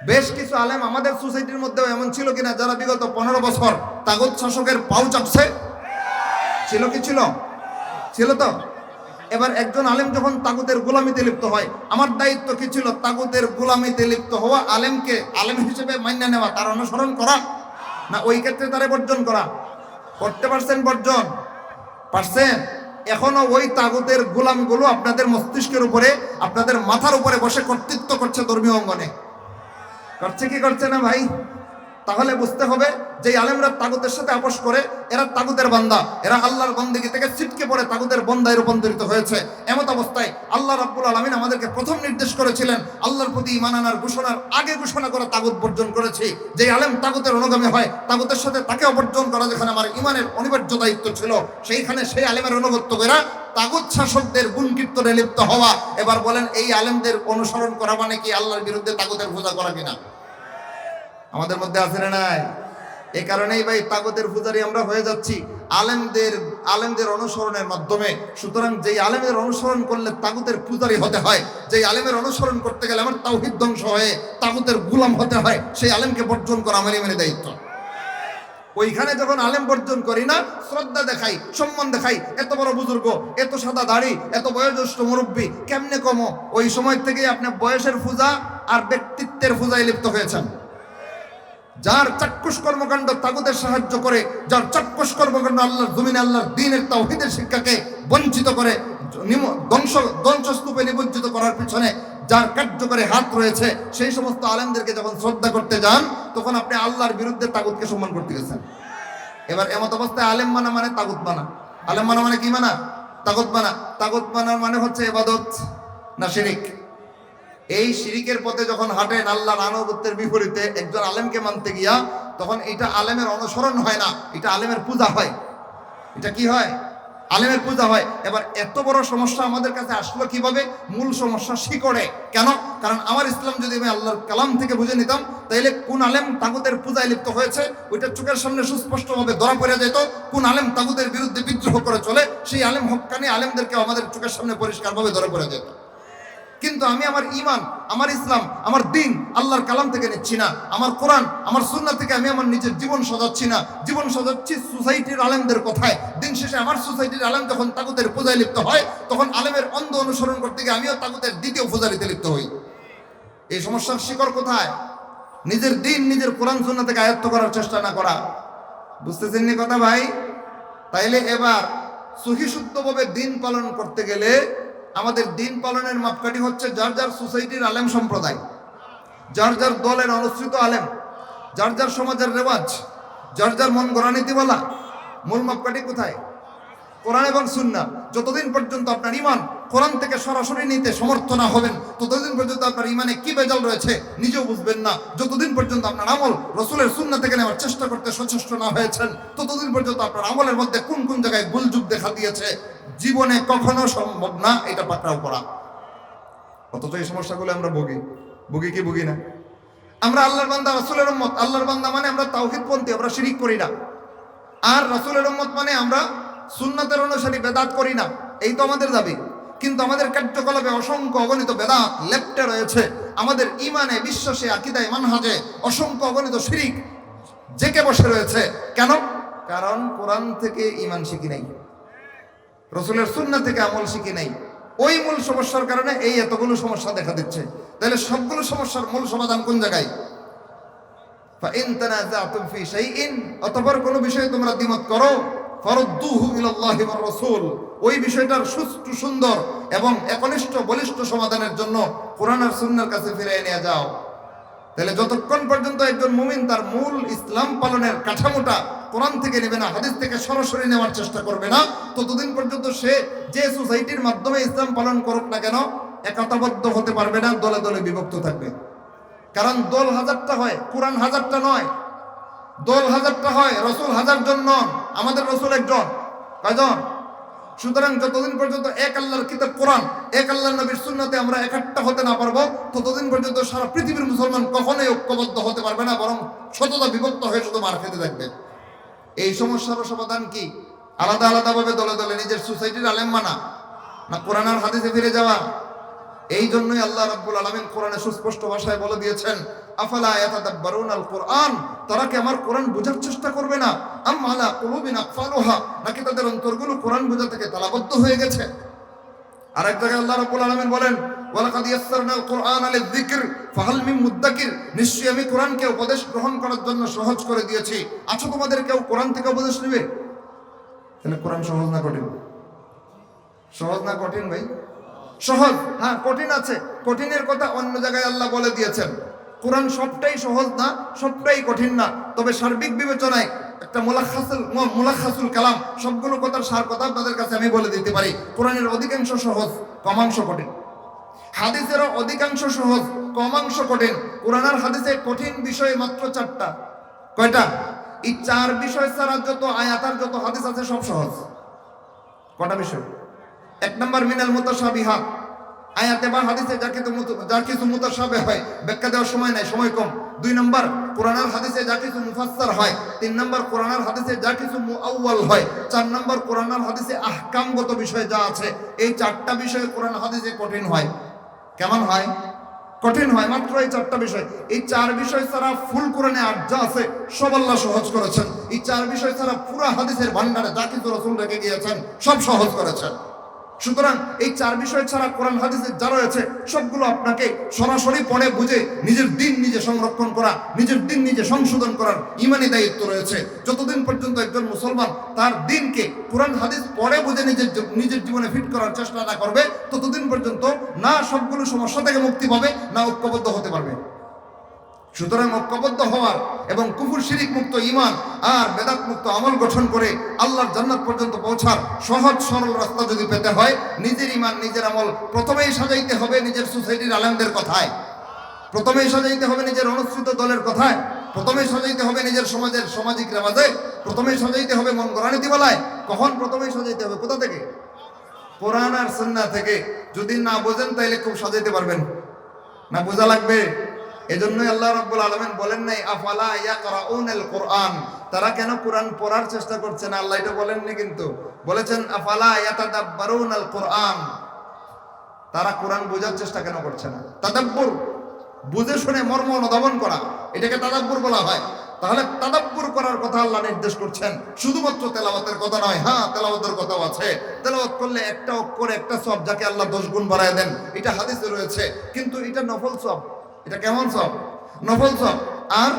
বেশ কিছু আলেম আমাদের সোসাইটির মধ্যেও এমন ছিল কিনা যারা বিগত 15 বছর তাগুত শাসকের পাউ চাপছে? ছিল কি ছিল? ছিল তো। এবার একজন আলেম যখন তাগুতের গোলামিতে লিপ্ত হয়, আমার দায়িত্ব কি ছিল? তাগুতের গোলামিতে লিপ্ত হওয়া আলেমকে আলেম হিসেবে মান্য নেওয়া, তার অনুসরণ করা, না ওই ক্ষেত্রে তারে বর্জন করা? করতে পারছেন বর্জন? পারছেন? এখনো ওই তাগুতের গোলামগুলো আপনাদের মস্তিষ্কের উপরে, আপনাদের মাথার উপরে বসে কর্তৃত্ব করছে ধর্মীয় অঙ্গনে। করছে কি করছে না ভাই? তাহলে বুঝতে হবে যে আলেমরা তাগুতের সাথে আপোষ করে, এরা তাগুতের বান্দা, এরা আল্লাহর বন্দেগী থেকে ছিটকে পড়ে তাগুতের বন্দায় রূপান্তরিত হয়েছে। এমত অবস্থায় আল্লাহ রাব্বুল আলামিন আমাদেরকে প্রথম নির্দেশ করেছিলেন, আল্লাহর প্রতি ঈমান আনার ঘোষণার আগে ঘোষণা করে তাগুত বর্জন করেছি। যে আলেম তাগুতের অনুগামী হয়, তাগুতের সাথে তাকে বর্জন করা যেখানে আমার ঈমানের অনিবার্য দায়িত্ব ছিল, সেইখানে সেই আলেমের অনুগত্য করা, তাগুত শাসকদের গুণ কীর্তনে লিপ্ত হওয়া। এবার বলেন, এই আলেমদের অনুসরণ করা মানে কি আল্লাহর বিরুদ্ধে তাগুতের পূজা করা কিনা? আমাদের মধ্যে আছে না নাই? এই কারণেই ভাই তাগুতের পূজারি আমরা হয়ে যাচ্ছি আলেমদের অনুসরণের মাধ্যমে। সুতরাং যেই আলেমের অনুসরণ করলে তাগুতের পূজারি হতে হয়, যেই আলেমের অনুসরণ করতে গেলে আমার তাওহীদ ধ্বংস হয়ে তাগুতের গোলাম হতে হয়, সেই আলেমকে বর্জন করা আমার ইমানি দায়িত্ব। ওইখানে যখন আলেম বর্জন করি না, শ্রদ্ধা দেখাই, সম্মান দেখাই, এত বড় বুজুর্গ, এত সাদা দাড়ি, এত বয়োজ্যেষ্ঠ মুরব্বী, কেমনে কমো? ওই সময় থেকেই আপনি বয়সের পূজা আর ব্যক্তিত্বের পূজায় লিপ্ত হয়েছেন। যার চাক্ষুষ কর্মকাণ্ড তাগুতের সাহায্য করে, যার চাক্ষুষ কর্মকাণ্ড আল্লাহর জমিনে আল্লাহর দ্বীনের তাওহীদের শিক্ষাকে বঞ্চিত করে, ধ্বংসস্তূপে নিমজ্জিত করার পিছনে যার কার্যকরী হাত রয়েছে, সেই সমস্ত আলেমদেরকে যখন শ্রদ্ধা করতে যান, তখন আপনি আল্লাহর বিরুদ্ধে তাগুতকে সম্মান করতে গেছেন। এবার এমত অবস্থায় আলেম মানা মানে তাগুত মানা। আলেম মানা মানে কি মানা? তাগুত মানা। তাগুত মানার মানে হচ্ছে ইবাদত না শিরিক? এই শিরিকের পথে যখন হাঁটেন আল্লাহর আনুগত্যের বিপরীতে একজন আলেমকে মানতে গিয়া, তখন এটা আলেমের অনুসরণ হয় না, এটা আলেমের পূজা হয়। এটা কি হয়? আলেমের পূজা হয়। এবার এত বড় সমস্যা আমাদের কাছে আসলো কিভাবে? মূল সমস্যা শিকড়ে। কেন? কারণ আমার ইসলাম যদি আমি আল্লাহর কালাম থেকে বুঝে নিতাম, তাইলে কোন আলেম তাগুতের পূজায় লিপ্ত হয়েছে ওইটা চোখের সামনে সুস্পষ্টভাবে ধরা পড়ে যেত। কোন আলেম তাগুতের বিরুদ্ধে বিদ্রোহ করে চলে, সেই আলেম হক্কানি আলেমদেরকে আমাদের চোখের সামনে পরিষ্কারভাবে ধরা পড়ে যেত। কিন্তু আমি আমার ঈমান, আমার ইসলাম, আমার দ্বীন আল্লাহর কালাম থেকে নিচ্ছি না, আমার কোরআন, আমার সুন্নাহ থেকে আমি আমার নিজের জীবন সাজাচ্ছি না, জীবন সাজাচ্ছি সোসাইটির আলেমদের কথায়। দিন শেষে আমার সোসাইটির আলেম যখন তাগুতের পূজায় লিপ্ত হয়, তখন আলেমের অন্ধ অনুসরণ করতে গিয়ে আমিও তাগুতের দ্বিতীয় পূজারিতে লিপ্ত হই। এই সমস্যার শিকড় কোথায়? নিজের দ্বীন, নিজের কোরআন সুন্নাহ থেকে আয়ত্ত করার চেষ্টা না করা। বুঝতেছেন নি কথা ভাই? তাইলে এবার সহি শুদ্ধভাবে দ্বীন পালন করতে গেলে আমাদের দ্বীন পালনের মাপকাঠি হচ্ছে যার যার সোসাইটির আলেম সম্প্রদায়, যার যার দলের অনুসৃত আলেম, যার যার সমাজের রেওয়াজ, যার যার মন গড়া নীতিমালা। মূল মাপকাঠি কোথায়? কোরআন এবং সুন্নাহ। যতদিন পর্যন্ত আপনার ঈমান কোরআন থেকে সরাসরি নিতে সমর্থ না হবেন, ততদিন পর্যন্ত আপনার ঈমানে কি বেজাল রয়েছে নিজেও বুঝবেন না। যতদিন পর্যন্ত আপনার আমল রাসূলের সুন্নাহ থেকে নেওয়ার চেষ্টা করতে সচেষ্ট না হয়েছেন, ততদিন পর্যন্ত আপনার আমলের মধ্যে কোন কোন জায়গায় গোলযোগ দেখা দিয়েছে জীবনে কখনো সম্ভব না এটা পাকড়াও করা। অথচ এই সমস্যাগুলো আমরা ভুগি কি ভুগি না? আমরা আল্লাহর বান্দা, রাসূলের উম্মত। আল্লাহর বান্দা মানে আমরা তাওহীদপন্থী, আমরা শিরিক করি না। আর রাসূলের উম্মত মানে আমরা সুন্নাতের অনুসারী, বেদাত করি না। এই তো আমাদের দাবি। কিন্তু আমাদের কার্যকলাপে অসংখ্য অগণিত বেদাত লেপ্টে রয়েছে। আমাদের ঈমানে, বিশ্বাসে, আকীদায়, মানহাজে অসংখ্য অগণিত শিরিক জেকে বসে রয়েছে। কেন? কারণ কোরআন থেকে ঈমান শিখি নাই, রাসূলের সুন্নাহ থেকে আমল শিখি নাই। ওই মূল সমস্যার কারণে এই এতগুলো সমস্যা দেখা দিচ্ছে। তাহলে সবগুলো সমস্যার মূল সমাধান কোন জায়গায়? ফাইন তানাযাতুম ফি শাইইন, অতঃপর কোন বিষয়ে তোমরা দ্বিমত করো, ফারুদ্দুহু ইলাল্লাহি ওয়ার রাসূল, ওই বিষয়টার সুষ্ঠু, সুন্দর এবং একনিষ্ঠ বলিষ্ঠ সমাধানের জন্য কোরআন আর সুন্নাহর কাছে ফিরে নিয়ে যাও। তাহলে যতক্ষণ পর্যন্ত একজন মুমিন তার মূল ইসলাম পালনের কাঠামোটা কোরআন থেকে নেবে না, হাদিস থেকে সরাসরি নেওয়ার চেষ্টা করবে না, ততদিন পর্যন্ত সে যে সোসাইটির মাধ্যমে ইসলাম পালন করুক না কেন একতাবদ্ধ হতে পারবে না, দলে দলে বিভক্ত থাকবে। কারণ দল হাজারটা হয়, কোরআন হাজারটা নয়। দল হাজারটা হয়, রাসূল 1000 জন নন। আমাদের রাসূল একজন। কয়জন? সুতরাং যতদিন পর্যন্ত এক আল্লাহর কিতাব কোরআন, এক আল্লাহর নবীর সুন্নাতে আমরা একাট্টা হতে না পারবো, ততদিন পর্যন্ত সারা পৃথিবীর মুসলমান কখনোই ঐক্যবদ্ধ হতে পারবে না, বরং শততা বিভক্ত হয়ে শুধু মার খেতে থাকবে। এই সমস্যার সমাধান কি? আলাদা আলাদাভাবে দলে দলে নিজের সোসাইটির আলেম মানা, না কোরআন আর হাদিসে ফিরে যাওয়া? এই জন্যই আল্লাহ রাব্বুল আলামিন কোরআনে সুস্পষ্ট ভাষায় বলে দিয়েছেন, আফালা ইয়াতাদাব্বারুনাল কোরআন, তারা কি আমার কোরআন বোঝার চেষ্টা করবে না? আম আলা কুলুবিন আকফালুহা, নাকি তাদের অন্তরগুলো কোরআন বোঝা থেকে তালাবদ্ধ হয়ে গেছে? আর এক জায়গায় আল্লাহ রাব্বুল আলামিন বলেন, ওয়ালাকাদ ইয়াসসারনাল কুরআনা লিযিকর ফাহাল মিন মুদ্দাকির, নিশ্চয়ই আমি কোরআনকে উপদেশ গ্রহণ করার জন্য সহজ করে দিয়েছি। আচ্ছা, তোমাদের কেউ কোরআন থেকে উপদেশ নেবে? তাহলে কোরআন সহজ না কঠিন? সহজ না কঠিন ভাই? সহজ। হ্যাঁ, কঠিন আছে। কঠিনের কথা অন্য জায়গায় আল্লাহ বলে দিয়েছেন। কোরআন সবটাই সহজ না, সবটাই কঠিন না, তবে সার্বিক বিবেচনায় একটা মুলাখাসুল কালাম, সবগুলো কথার সার কথা আপনাদের কাছে আমি বলে দিতে পারি। কোরআনের অধিকাংশ সহজ, কমাংশ কঠিন। হাদিসেরও অধিকাংশ সহজ, কমাংশ কঠিন। কোরআন আর হাদিসে কঠিন বিষয় মাত্র 4টা। কয়টা? এই 4 বিষয় ছাড়া যত আয়াত আর যত হাদিস আছে সব সহজ। কটা বিষয়? 1 নম্বর মিনাল মুতাশাবিহাত, আয়াতে বা হাদিসে যা কিছু মুতাশাবিহ হয়, ব্যাখ্যা দেওয়ার সময় নাই, সময় কম। 2 নম্বর কোরআন আর হাদিসে যা কিছু মুফাসসার হয়। 3 নম্বর কোরআন আর হাদিসে যা কিছু মুআওয়াল হয়। 4 নম্বর কোরআন আর হাদিসে আহকামগত বিষয় যা আছে। এই 4টা বিষয় কোরআন হাদিসে কঠিন হয়। কেমন হয়? কঠিন হয়। মাত্র এই 4টা বিষয়। এই 4 বিষয় ছাড়া ফুল কোরআনে আর যা আছে সব আল্লাহ সহজ করেছেন। এই 4 বিষয় ছাড়া পুরা হাদিসের ভান্ডারে যা কিছু রাসূল রেখে গিয়েছেন সব সহজ করেছেন। সুতরাং এই 4 বিষয় ছাড়া কোরআন হাদিসে যা রয়েছে সবগুলো আপনাকে সরাসরি পড়ে বুঝে নিজের দিন নিজে সংরক্ষণ করা, নিজের দিন নিজে সংশোধন করার ইমানি দায়িত্ব রয়েছে। যতদিন পর্যন্ত একজন মুসলমান তার দিনকে কোরআন হাদিস পড়ে বুঝে নিজের জীবনে ফিট করার চেষ্টা না করবে, ততদিন পর্যন্ত না সবগুলো সমস্যা থেকে মুক্তি পাবে, না ঐক্যবদ্ধ হতে পারবে। সুতরাং ঐক্যবদ্ধ হওয়ার এবং কুফর শিরিক মুক্ত ঈমান আর বেদাত মুক্ত আমল গঠন করে আল্লাহর জান্নাত পর্যন্ত পৌঁছার সহজ সরল রাস্তা যদি পেতে হয়, নিজের ঈমান নিজের আমল প্রথমেই সাজাইতে হবে নিজের সোসাইটির আলেমদের কথায়, প্রথমেই সাজাইতে হবে নিজের অনুসৃত দলের কথায়, প্রথমেই সাজাইতে হবে নিজের সমাজের সামাজিক রেওয়াজে, প্রথমেই সাজাইতে হবে মন গড়া নীতিমালায়। কখন প্রথমেই সাজাইতে হবে? কোথা থেকে? কোরআন আর সুন্নাহ থেকে। যদি না বোঝেন তাইলে খুব সাজাইতে পারবেন না, বোঝা লাগবে। এজন্যই আল্লাহ রাব্বুল আলামিন বলেন নাই আফালা ইয়াকরাউনাল কোরআন, তারা কেন কোরআন পড়ার চেষ্টা করছে না? আল্লাহ এটা বলেননি, কিন্তু বলেছেন আফালা ইয়াতাদাব্বারুনাল কোরআন, তারা কোরআন বোঝার চেষ্টা কেন করছে না? তাদাব্বুর, বুঝে শুনে মর্ম অনুধাবন করা, এটাকে তাদাব্বুর বলা হয়। তাহলে তাদাব্বুর করার কথা আল্লাহ নির্দেশ করছেন, শুধুমাত্র তেলাওয়াতের কথা নয়। হ্যাঁ, তেলাওয়াতের কথাও আছে। তেলাওয়াত করলে একটা অক্ষর একটা সওয়াব, যাকে আল্লাহ 10 গুণ বাড়ায় দেন, এটা হাদিসে রয়েছে। কিন্তু এটা নফল সওয়াব। এটা কেমন সওয়াব? নফল সওয়াব। আর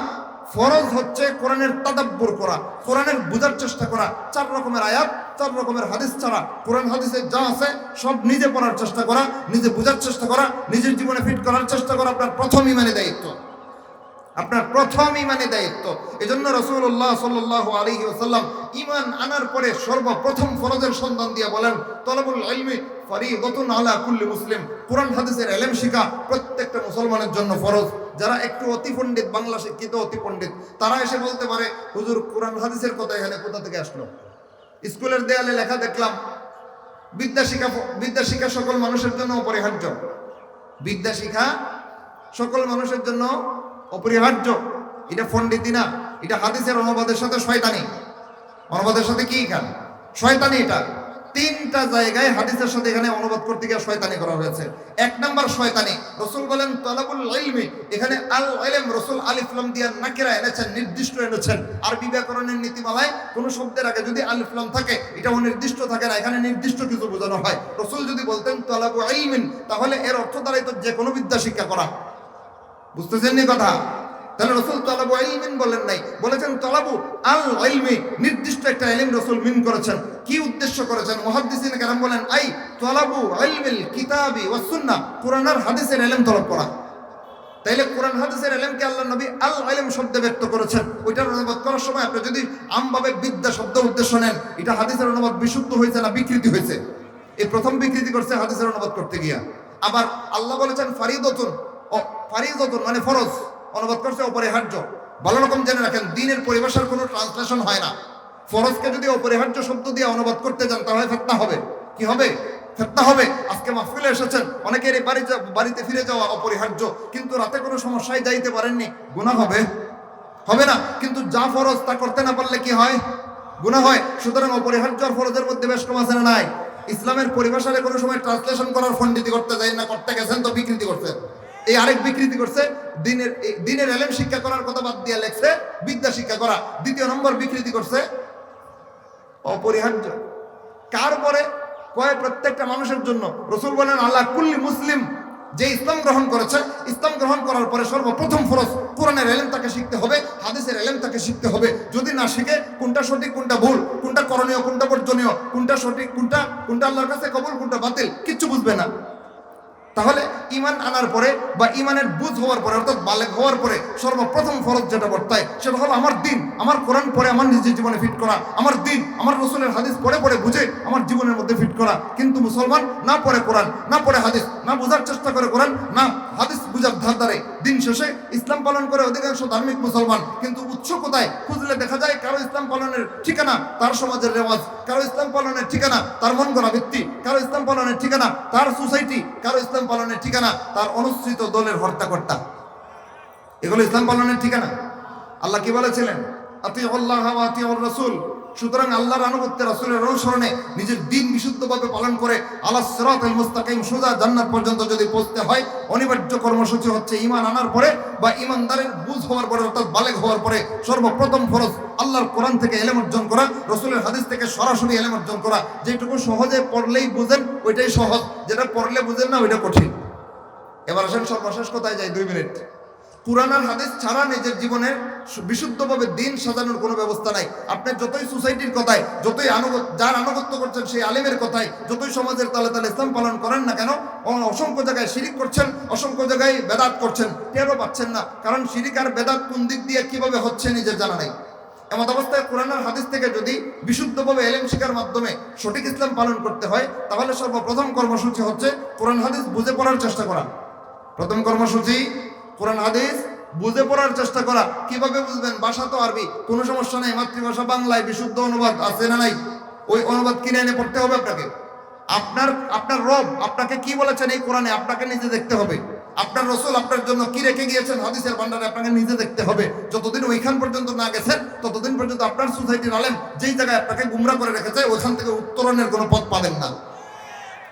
ফরজ হচ্ছে কোরআনের তাদাব্বুর করা, কোরআনের বোঝার চেষ্টা করা। 4 রকমের আয়াত, 4 রকমের হাদিস ছাড়া কোরআন হাদিসে যা আছে সব নিজে পড়ার চেষ্টা করা, নিজে বোঝার চেষ্টা করা, নিজের জীবনে ফিট করার চেষ্টা করা আপনার প্রথম ঈমানি দায়িত্ব, আপনার প্রথম ঈমানি দায়িত্ব। এজন্য রাসূলুল্লাহ সাল্লাল্লাহু আলাইহি ওয়াসাল্লাম ঈমান আনার পরে সর্বপ্রথম ফরজের সন্ধান দিয়ে বলেন, তলবুল ইলমি ফরিদাতুন আলা কুল্লি মুসলিম। কোরআন হাদিসের ইলম শিখা প্রত্যেকটা মুসলমানের জন্য ফরজ। যারা একটু অতি পণ্ডিত, বাংলা শিক্ষিত অতি পণ্ডিত, তারা এসে বলতে পারে, হুজুর কোরআন হাদিসের কথা এখানে কোথা থেকে আসলো? স্কুলের দেয়ালে লেখা দেখলাম বিদ্যা শিক্ষা সকল মানুষের জন্য অপরিহার্য। বিদ্যা শিক্ষা সকল মানুষের জন্য অপরিহার্য। এটা পণ্ডিতি না, এটা হাদিসের অনুবাদের সাথে শয়তানি। অনুবাদের সাথে কি? এখানে শয়তানি। এটা 3টা জায়গায় হাদিসের সাথে এখানে অনুবাদ করতে গিয়ে শয়তানি করা হয়েছে। 1 নম্বর শয়তানি, রাসূল বলেন তালাবুল ইলমি, এখানে আল ইলম রাসূল আলিফ লাম দিয়ে নাকিরা এনেছেন, নির্দিষ্ট এনেছেন। আরবি ব্যাকরণের নীতিমালায় কোন শব্দের আগে যদি আলিফ লাম থাকে এটা অনির্দিষ্ট থাকে না, এখানে নির্দিষ্ট কিছু বোঝানো হয়। রাসূল যদি বলতেন তালাবু ইলমিন, তাহলে এর অর্থ দাঁড়াইতো যে কোনো বিদ্যা শিক্ষা করা। বুঝতেছেন নি কথা? তাহলে রাসূল তালাবু ইলমিন বলেন নাই, বলেছেন তালাবু আল ইলমি, নির্দিষ্ট একটা ইলম রাসূল মিন করেছেন। কি উদ্দেশ্য করেছেন? মুহাদ্দিসিন কেরাম বলেন, আই তালাবু ইলমিল কিতাবি ওয়াস সুন্নাহ, কোরআন আর হাদিসের ইলম তলব করা। তাইলে কোরআন হাদিসের ইলমকে আল্লাহ নবী আল ইলম শব্দে ব্যক্ত করেছেন। ওইটার অনুবাদ করার সময় আপনি যদি আমভাবে বিদ্যা শব্দ উদ্দেশ্য নেন, এটা হাদিসের অনুবাদ বিশুদ্ধ হয়েছে না বিকৃতি হয়েছে? এই প্রথম বিকৃতি করছে হাদিসের অনুবাদ করতে গিয়া। আবার আল্লাহ বলেছেন ফারিদাতুন, ফারিদাতুন মানে ফরজ, অনুবাদ করছে অপরিহার্য। ভালো রকম জেনে রাখেন, দ্বীনের পরিভাষার কোনো ট্রান্সলেশন হয় না। ফরজকে যদি অপরিহার্য শব্দ দিয়ে অনুবাদ করতে যান তাহলে ফিতনা হবে। কি হবে? ফিতনা হবে। আজকে মাহফিলে এসেছেন, অনেকের বাড়িতে ফিরে যাওয়া অপরিহার্য, কিন্তু রাতে কোনো সমস্যায় যাইতে পারেননি, গুনাহ হবে? হবে না। কিন্তু যা ফরজ তা করতে না পারলে কি হয়? গুনাহ হয়। সুতরাং অপরিহার্য আর ফরজের মধ্যে বেশ কম আছে না নাই? ইসলামের পরিভাষারে কোনো সময় ট্রান্সলেশন করার ফন্ডিতি করতে যায় না, করতে গেছেন তো বিকৃতি করছেন। এই আরেক বিকৃতি করছে, দিনের এলেম শিক্ষা করার কথা বাদ দিয়ে লেখছে বিদ্যা শিক্ষা করা। দ্বিতীয় নম্বর বিকৃতি করছে অপরিহার্য। কার পরে কয়? প্রত্যেকটা মানুষের জন্য। রাসূল বলেন আল্লাহ কুল্লি মুসলিম, যে ইসলাম গ্রহণ করেছে, ইসলাম গ্রহণ করার পরে সর্বপ্রথম ফরজ কোরআনের এলেম তাকে শিখতে হবে, হাদিসের এলেম তাকে শিখতে হবে। যদি না শিখে কোনটা সঠিক কোনটা ভুল, কোনটা করণীয় কোনটা বর্জনীয়, কোনটা সঠিক কোনটা আল্লাহর কাছে কবুল কোনটা বাতিল, কিচ্ছু বুঝবে না। তাহলে ঈমান আনার পরে বা ঈমানের বুঝ হওয়ার পরে অর্থাৎ বালেগ হওয়ার পরে সর্বপ্রথম ফরজ যেটা বর্তায় সেটা হলো আমার দিন, আমার কোরআন পড়ে আমার নিজের জীবনে ফিট করা, আমার দিন আমার রাসূলের হাদিস পড়ে পড়ে বুঝে আমার জীবনের মধ্যে ফিট করা। কিন্তু মুসলমান না পড়ে কোরআন, না পড়ে হাদিস, না বোঝার চেষ্টা করে কোরআন, না হাদিস বুঝার ধার ধারে, দিন শেষে ইসলাম পালন করে অধিকাংশ ধার্মিক মুসলমান। কিন্তু উৎস কোথায়? খুঁজলে দেখা যায় কারো ইসলাম পালনের ঠিকানা তার সমাজের রেওয়াজ, কারো ইসলাম পালনের ঠিকানা তার মন গড়া ব্যক্তি, কারো ইসলাম পালনের ঠিকানা তার সোসাইটি, কারো ইসলাম পালনের ঠিকানা তার অনুসৃত দলের হর্তাকর্তা। এগুলো ইসলাম পালনের ঠিকানা। আল্লাহ কি বলেছিলেন? আতিউল্লাহ ওয়া আতিউর রাসূল। সুতরাং আল্লাহর আনুগত্যে, রাসূলের অনুসরণে নিজের দিন বিশুদ্ধভাবে পালন করে আলাস সিরাতাল মুস্তাকিম সোজা জান্নাত পর্যন্ত যদি পৌঁছতে হয়, অনিবার্য কর্মসূচি হচ্ছে ঈমান আনার পরে বা ঈমানদারের বুঝ হওয়ার পরে অর্থাৎ বালেগ হওয়ার পরে সর্বপ্রথম ফরজ আল্লাহর কোরআন থেকে ইলম অর্জন করা, রাসূলের হাদিস থেকে সরাসরি ইলম অর্জন করা। যেটুকু সহজে পড়লেই বুঝেন ওইটাই সহজ, যেটা পড়লে বুঝেন না ওইটা কঠিন। এবার আসেন সর্বশেষ কথায় যাই, 2 মিনিট। কুরআন আর হাদিস ছাড়া নিজের জীবনে বিশুদ্ধভাবে দিন সাজানোর কোনো ব্যবস্থা নাই। আপনি যতই সোসাইটির কথায়, যতই যার আনুগত্য করছেন সেই আলেমের কথায়, যতই সমাজের তালে তালে ইসলাম পালন করেন না কেন, অসংখ্য জায়গায় শিরিক করছেন, অসংখ্য জায়গায় বেদাত করছেন, টেরও পাচ্ছেন না। কারণ শিরিক আর বেদাত কোন দিক দিয়ে কিভাবে হচ্ছে নিজের জানা নাই। এমত অবস্থায় কোরআন আর হাদিস থেকে যদি বিশুদ্ধভাবে ইলম শিক্ষার মাধ্যমে সঠিক ইসলাম পালন করতে হয়, তাহলে সর্বপ্রথম কর্মসূচি হচ্ছে কোরআন হাদিস বুঝে পড়ার চেষ্টা করা। প্রথম কর্মসূচি কোরআন হাদিস বুঝে পড়ার চেষ্টা করা। কিভাবে বুঝবেন? ভাষা তো আরবি, কোনো সমস্যা নেই, মাতৃভাষা বাংলায় বিশুদ্ধ অনুবাদ আছে না নাই? ওই অনুবাদ কিনে এনে পড়তে হবে আপনাকে। আপনার রব আপনাকে কি বলেছেন এই কোরআনে আপনাকে নিজে দেখতে হবে। আপনার রাসূল আপনার জন্য কি রেখে গিয়েছেন হাদিসের ভান্ডারে আপনাকে নিজে দেখতে হবে। যতদিন ওইখান পর্যন্ত না গেছেন ততদিন পর্যন্ত আপনার সোসাইটির আলেম যেই জায়গায় আপনাকে গুমরা করে রেখেছে ওইখান থেকে উত্তরণের কোনো পথ পাবেন না।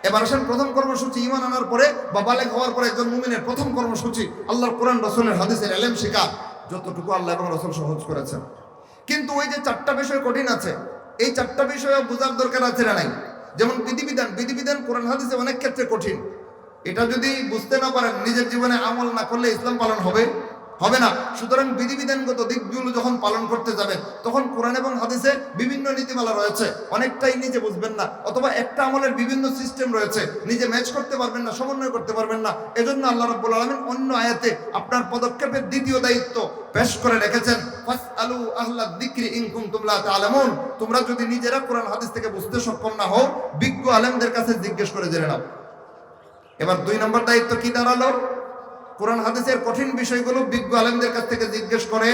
এবার আসেন প্রথম কর্মসূচি, ঈমান আনার পরে বা বালেগ হওয়ার পরে একজন মুমিনের প্রথম কর্মসূচি আল্লাহর কোরআন রাসূলের হাদিসের ইলম শেখা, যতটুকু আল্লাহ এবং রাসূল সহজ করেছেন। কিন্তু ওই যে 4টা বিষয় কঠিন আছে, এই 4টা বিষয় বোঝার দরকার আছে না নাই? যেমন বিধিবিধান কোরআন হাদিসে অনেক ক্ষেত্রে কঠিন। এটা যদি বুঝতে না পারেন, নিজের জীবনে আমল না করলে ইসলাম পালন হবে না। সুতরাং বিধিবিধানগত দিকগুলো যখন পালন করতে যাবেন তখন কোরআন এবং হাদিসে বিভিন্ন নীতিমালা রয়েছে, অনেকটাই নিজে বুঝবেন না, অথবা একটা আমলের বিভিন্ন সিস্টেম রয়েছে, নিজে ম্যাচ করতে পারবেন না, সমন্বয় করতে পারবেন না। এজন্য আল্লাহ রাব্বুল আলামিন অন্য আয়াতে আপনার পদক্ষেপের দ্বিতীয় দায়িত্ব পেশ করে রেখেছেন, ফাসআলু আহলা যিকরি ইন কুনতুম লা তা'লামুন। তোমরা যদি নিজেরা কোরআন হাদিস থেকে বুঝতে সক্ষম না হও, বিজ্ঞ আলেমদের কাছে জিজ্ঞেস করে জেনে নাও। এবার 2 নম্বর দায়িত্ব কি দাঁড়ালো? কোরআন হাদিসের কঠিন বিষয়গুলো বিজ্ঞ আলেমদের কাছ থেকে জিজ্ঞেস করে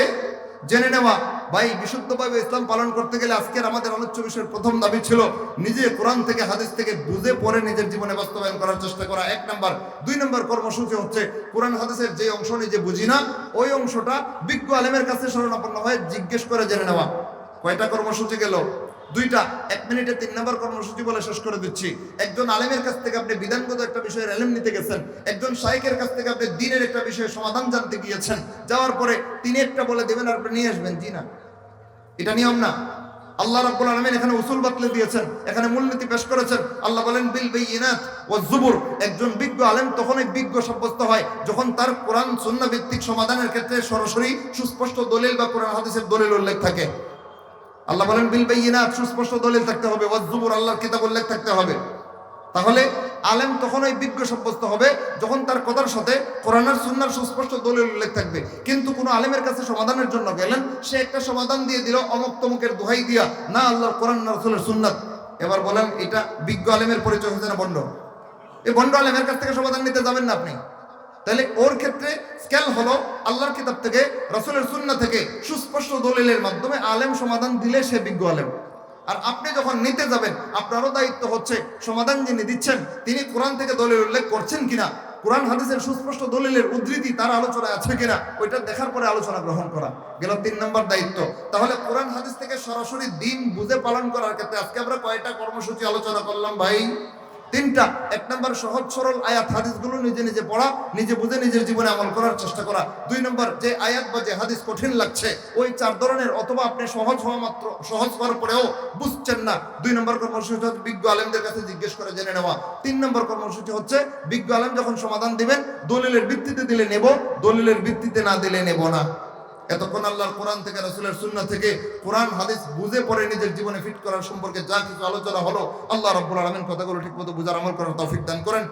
জেনে নেওয়া। ভাই, বিশুদ্ধভাবে ইসলাম পালন করতে গেলে আজকের আমাদের আলোচ্য বিষয়ের প্রথম দাবি ছিল নিজে কোরআন থেকে হাদিস থেকে বুঝে পড়ে নিজের জীবনে বাস্তবায়ন করার চেষ্টা করা, 1 নম্বর। 2 নম্বর কর্মসূচি হচ্ছে কোরআন হাদিসের যে অংশ নিজে বুঝি না ওই অংশটা বিজ্ঞ আলেমের কাছে শরণাপন্ন হয়ে জিজ্ঞেস করে জেনে নেওয়া। কয়টা কর্মসূচি গেল? 2টা। 1 মিনিটে 3 নম্বর কর্মসূচি বলে শেষ করে দিচ্ছি। একজন আলেমের কাছ থেকে আপনি বিধানগত একটা বিষয়ের ইলম নিতে গেছেন, একজন শাইখের কাছ থেকে আপনি দ্বীনের একটা বিষয়ের সমাধান জানতে গিয়েছেন, যাওয়ার পরে তিনি একটা বলে দেবেন আর আপনি নিয়ে আসবেন, জি না, এটা নিয়ম না। আল্লাহ রাব্বুল আলামিন এখানে উসুল বাতলে দিয়েছেন, এখানে মূলনীতি পেশ করেছেন। আল্লাহ বলেন বিল বাইয়িনাত ওয়াজ জুবুর। একজন বিজ্ঞ আলেম তখনই বিজ্ঞ সাব্যস্ত হয় যখন তার কোরআন সুন্নাহ ভিত্তিক সমাধানের ক্ষেত্রে সরাসরি সুস্পষ্ট দলিল বা কোরআন হাদিসের দলিল উল্লেখ থাকে। আল্লাহ বলেন বিল বাইয়িনাত, সুস্পষ্ট দলিল থাকতে হবে, ওয়াজ জুবুর, আল্লাহর কিতাব উল্লেখ থাকতে হবে। তাহলে আলেম তখনই বিজ্ঞ সাব্যস্ত হবে যখন তার কথার সাথে কোরআন আর সুন্নাহর সুস্পষ্ট দলিল উল্লেখ থাকবে। কিন্তু কোনো আলেমের কাছে সমাধানের জন্য গেলেন, সে একটা সমাধান দিয়ে দিল অমুক তমুকের দোহাই দিয়া, না আল্লাহর কোরআন না রাসূলের সুন্নাত। এবার বলেন এটা বিজ্ঞ আলেমের পরিচয় হচ্ছে না বন্ড? এই বন্ড আলেমের কাছ থেকে সমাধান নিতে যাবেন না আপনি। তাহলে ওর ক্ষেত্রে স্কেল হলো আল্লাহর কিতাব থেকে, রাসূলের সুন্নাহ থেকে সুস্পষ্ট দলিলের মাধ্যমে আলেম সমাধান দিলে সে বিজ্ঞ আলেম। আর আপনি যখন নিতে যাবেন আপনারও দায়িত্ব হচ্ছে সমাধান যিনি দিচ্ছেন তিনি কোরআন থেকে দলিল উল্লেখ করছেন কিনা, কোরআন হাদিসের সুস্পষ্ট দলিলের উদ্ধৃতি তার আলোচনা আছে কিনা ওইটা দেখার পরে আলোচনা গ্রহণ করা গেল 3 নম্বর দায়িত্ব। তাহলে কোরআন হাদিস থেকে সরাসরি দিন বুঝে পালন করার ক্ষেত্রে আজকে আমরা কয়টা কর্মসূচি আলোচনা করলাম ভাই? 3টা। 1 নম্বর সহজ সরল আয়াত হাদিসগুলো নিজে নিজে পড়া, নিজে বুঝে নিজের জীবনে আমল করার চেষ্টা করা। 2 নম্বর যে আয়াত বা যে হাদিস কঠিন লাগছে ওই 4 ধরনের অথবা আপনি সহজ হওয়ার পরেও বুঝছেন না, 2 নম্বর কর্মসূচি হচ্ছে বিজ্ঞ আলেমদের কাছে জিজ্ঞেস করে জেনে নেওয়া। 3 নম্বর কর্মসূচি হচ্ছে বিজ্ঞ আলেম যখন সমাধান দিবেন দলিলের ভিত্তিতে দিলে নেব, দলিলের ভিত্তিতে না দিলে নেব না। এতক্ষণ আল্লাহর কোরআন থেকে রাসূলের সুন্নাহ থেকে কোরআন হাদিস বুঝে পড়ে নিজের জীবনে ফিট করার সম্পর্কে যা কিছু আলোচনা হলো, আল্লাহ রাব্বুল আলামিন কথাগুলো ঠিকমতো বুঝার আমল করার তৌফিক দান করেন।